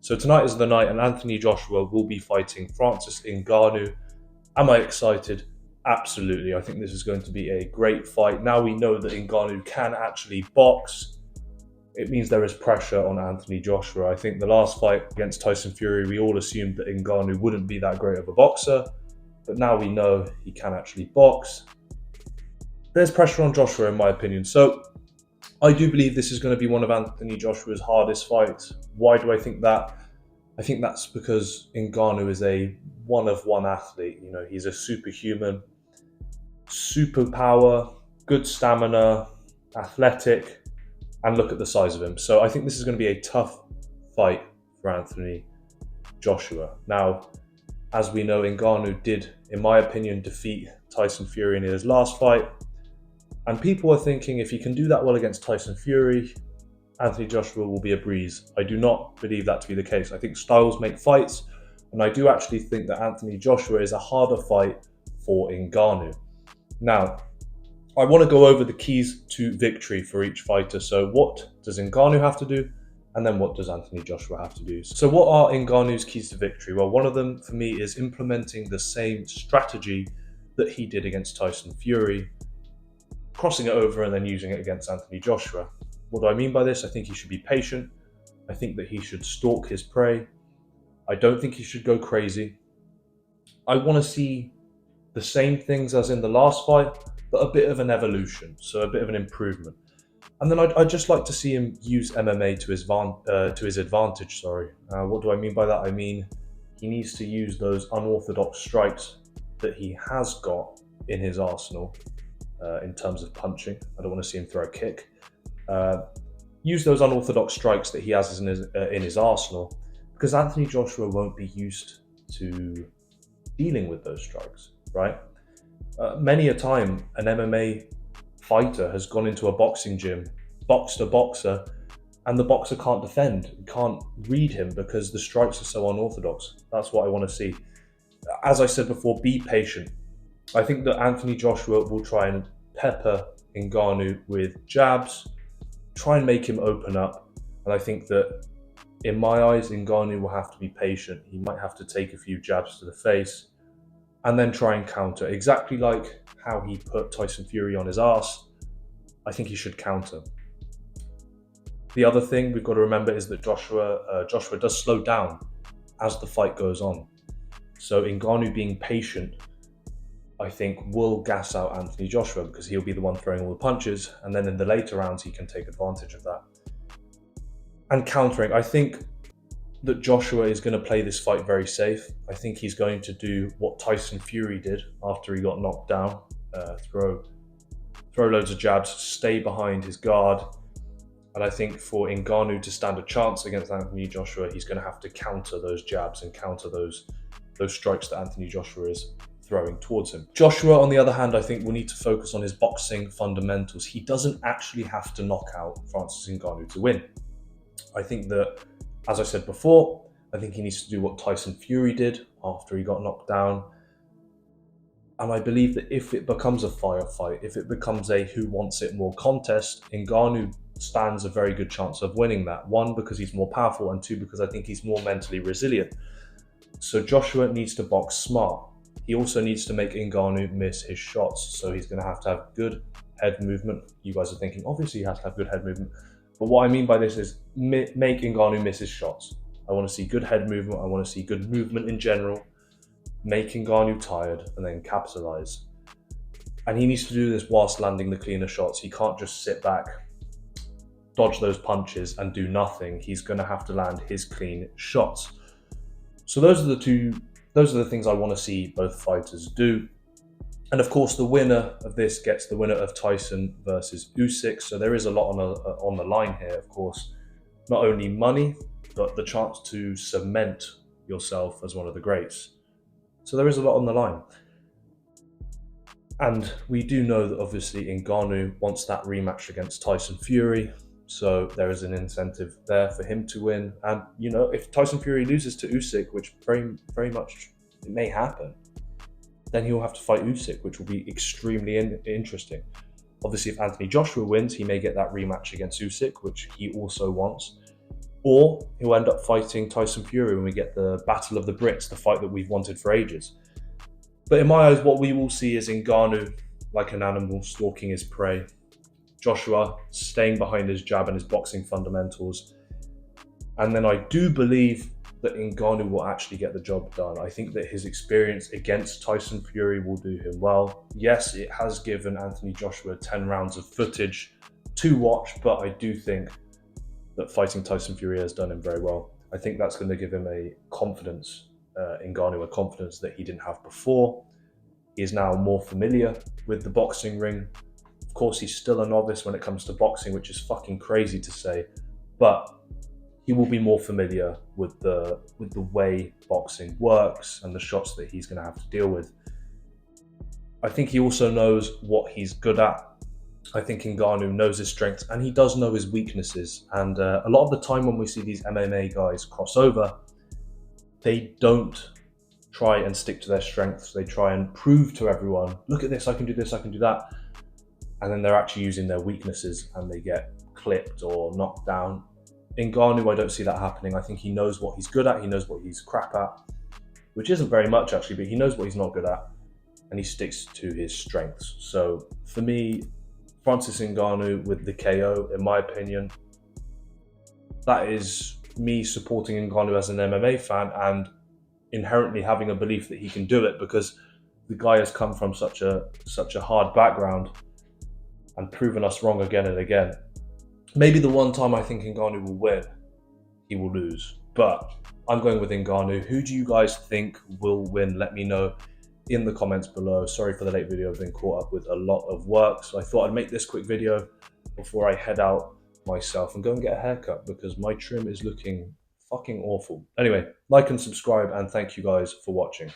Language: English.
So tonight is the night, and Anthony Joshua will be fighting Francis Ngannou. Am I excited? Absolutely. I think this is going to be a great fight. Now we know that Ngannou can actually box. It means there is pressure on Anthony Joshua. I think the last fight against Tyson Fury, we all assumed that Ngannou wouldn't be that great of a boxer, but now we know he can actually box. There's pressure on Joshua, in my opinion. So I do believe this is going to be one of Anthony Joshua's hardest fights. Why do I think that? I think that's because Ngannou is a one-of-one athlete. You know, he's a superhuman, superpower, good stamina, athletic, and look at the size of him. So I think this is going to be a tough fight for Anthony Joshua. Now, as we know, Ngannou did, in my opinion, defeat Tyson Fury in his last fight. And people are thinking if he can do that well against Tyson Fury, Anthony Joshua will be a breeze. I do not believe that to be the case. I think styles make fights, and I do actually think that Anthony Joshua is a harder fight for Ngannou. Now, I want to go over the keys to victory for each fighter. So what does Ngannou have to do? And then what does Anthony Joshua have to do? So what are Ngannou's keys to victory? Well, one of them for me is implementing the same strategy that he did against Tyson Fury, crossing it over and then using it against Anthony Joshua. What do I mean by this? I think he should be patient. I think that he should stalk his prey. I don't think he should go crazy. I want to see the same things as in the last fight, but a bit of an evolution, so a bit of an improvement. And then I'd just like to see him use MMA to his advantage. What do I mean by that? I mean, he needs to use those unorthodox strikes that he has got in his arsenal in terms of punching. I don't want to see him throw a kick. Use those unorthodox strikes that he has in his arsenal, because Anthony Joshua won't be used to dealing with those strikes, right? Many a time, an MMA fighter has gone into a boxing gym, boxed a boxer, and the boxer can't defend, can't read him because the strikes are so unorthodox. That's what I want to see. As I said before, be patient. I think that Anthony Joshua will try and pepper Ngannou with jabs, try and make him open up. And I think that, in my eyes, Ngannou will have to be patient. He might have to take a few jabs to the face and then try and counter. Exactly like how he put Tyson Fury on his ass, I think he should counter. The other thing we've got to remember is that Joshua does slow down as the fight goes on. So Ngannou being patient, I think, will gas out Anthony Joshua because he'll be the one throwing all the punches, and then in the later rounds he can take advantage of that. And countering, I think that Joshua is going to play this fight very safe. I think he's going to do what Tyson Fury did after he got knocked down, throw loads of jabs, stay behind his guard. And I think for Ngannou to stand a chance against Anthony Joshua, he's going to have to counter those jabs and counter those strikes that Anthony Joshua is throwing towards him. Joshua, on the other hand, I think will need to focus on his boxing fundamentals. He doesn't actually have to knock out Francis Ngannou to win. I think that, as I said before, I think he needs to do what Tyson Fury did after he got knocked down. And I believe that if it becomes a firefight, if it becomes a who wants it more contest, Ngannou stands a very good chance of winning that. One, because he's more powerful, and two, because I think he's more mentally resilient. So Joshua needs to box smart. He also needs to make Ngannou miss his shots. So he's going to have good head movement. You guys are thinking, obviously he has to have good head movement. But what I mean by this is make Ngannou miss his shots. I want to see good head movement. I want to see good movement in general. Make Ngannou tired and then capitalize. And he needs to do this whilst landing the cleaner shots. He can't just sit back, dodge those punches and do nothing. He's going to have to land his clean shots. So those are the things I want to see both fighters do. And of course, the winner of this gets the winner of Tyson versus Usyk. So there is a lot on the line here, of course. Not only money, but the chance to cement yourself as one of the greats. So there is a lot on the line. And we do know that obviously Ngannou wants that rematch against Tyson Fury. So there is an incentive there for him to win. And, you know, if Tyson Fury loses to Usyk, which very, very much it may happen, then he'll have to fight Usyk, which will be extremely interesting. Obviously, if Anthony Joshua wins, he may get that rematch against Usyk, which he also wants. or he'll end up fighting Tyson Fury when we get the Battle of the Brits, the fight that we've wanted for ages. But in my eyes, what we will see is Ngannou like an animal stalking his prey, Joshua staying behind his jab and his boxing fundamentals. And then I do believe that Ngannou will actually get the job done. I think that his experience against Tyson Fury will do him well. Yes, it has given Anthony Joshua 10 rounds of footage to watch, but I do think that fighting Tyson Fury has done him very well. I think that's going to give him a confidence, Ngannou, a confidence that he didn't have before. He is now more familiar with the boxing ring. Of course, he's still a novice when it comes to boxing, which is fucking crazy to say, but he will be more familiar with the way boxing works and the shots that he's going to have to deal with. I think he also knows what he's good at. I think Ngannou knows his strengths and he does know his weaknesses. And a lot of the time when we see these MMA guys cross over, they don't try and stick to their strengths. They try and prove to everyone, look at this, I can do this, I can do that. And then they're actually using their weaknesses and they get clipped or knocked down. Ngannou, I don't see that happening. I think he knows what he's good at, he knows what he's crap at, which isn't very much actually, but he knows what he's not good at and he sticks to his strengths. So for me, Francis Ngannou with the KO, in my opinion, that is me supporting Ngannou as an MMA fan and inherently having a belief that he can do it because the guy has come from such a hard background and proven us wrong again and again. Maybe the one time I think Ngannou will win, he will lose. But I'm going with Ngannou. Who do you guys think will win? Let me know in the comments below. Sorry for the late video. I've been caught up with a lot of work. So I thought I'd make this quick video before I head out myself and go and get a haircut because my trim is looking fucking awful. Anyway, like and subscribe and thank you guys for watching.